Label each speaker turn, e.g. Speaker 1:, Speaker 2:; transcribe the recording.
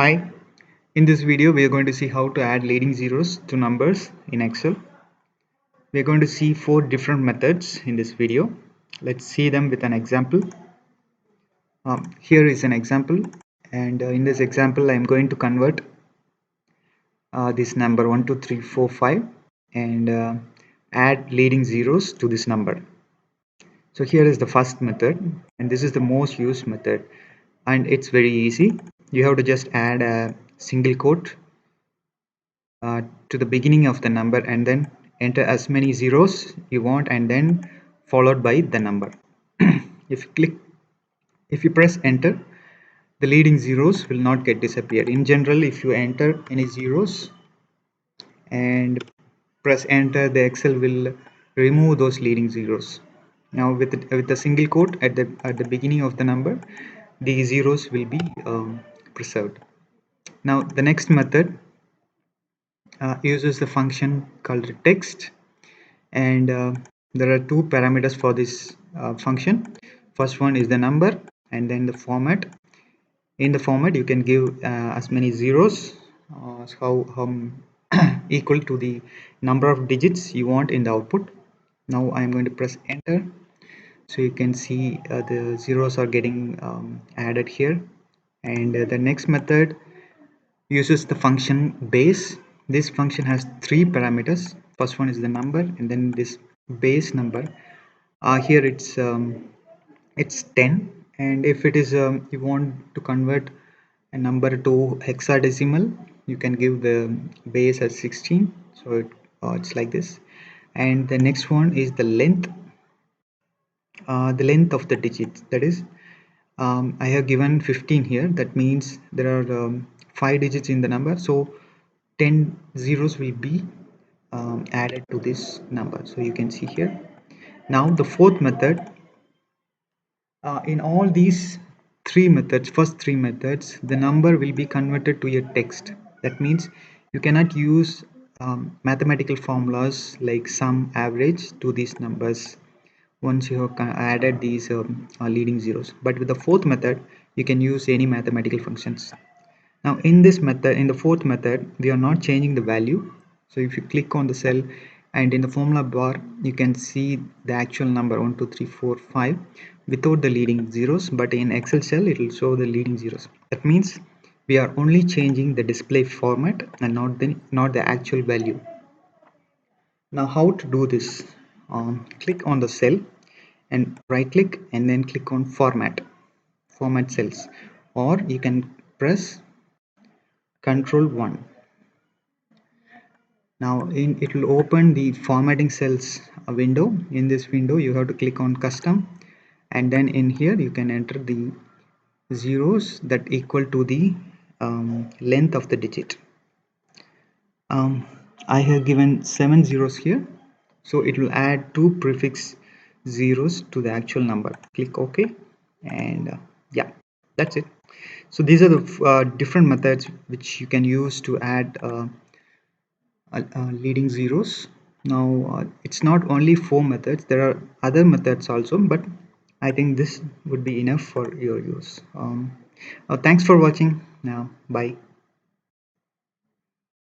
Speaker 1: Hi, in this video we are going to see how to add leading zeros to numbers in Excel. We are going to see 4 different methods in this video. Let's see them with an example. Here is an example, and in this example I am going to convert this number 1, 2, 3, 4, 5 and add leading zeros to this number. So here is the first method, and this is the most used method, and it's very easy. You have to just add a single quote to the beginning of the number and then enter as many zeros you want and then followed by the number. If you press enter, the leading zeros will not get disappeared. In general, if you enter any zeros and press enter, the Excel will remove those leading zeros. Now with the single quote at the beginning of the number, the zeros will be preserved. Now the next method uses the function called text, and there are 2 parameters for this function. First one is the number and then the format. In the format you can give as many zeros how equal to the number of digits you want in the output. Now I am going to press enter, so you can see the zeros are getting added here. And the next method uses the function base. This function has 3 parameters. First one is the number and then this base number. Here it's 10, and if it is you want to convert a number to hexadecimal, you can give the base as 16, so it's like this. And the next one is the length of the digits, that is I have given 15 here. That means there are 5 digits in the number, so 10 zeros will be added to this number, so you can see here. Now the fourth method, in all these first three methods, the number will be converted to a text. That means you cannot use mathematical formulas like sum, average to these numbers once you have added these leading zeros. But with the fourth method, you can use any mathematical functions. Now in the fourth method, we are not changing the value. So if you click on the cell and in the formula bar, you can see the actual number 1, 2, 3, 4, 5 without the leading zeros, but in Excel cell it will show the leading zeros. That means we are only changing the display format and not the actual value. Now how to do this? Click on the cell and right click and then click on format cells, or you can press Control 1. Now it will open the formatting cells window. In this window you have to click on custom, and then in here you can enter the zeros that equal to the length of the digit. I have given 7 zeros here, so it will add 2 prefix zeros to the actual number. Click OK, and yeah, that's it. So these are the different methods which you can use to add leading zeros. Now it's not only 4 methods, there are other methods also, but I think this would be enough for your use. Thanks for watching. Now bye.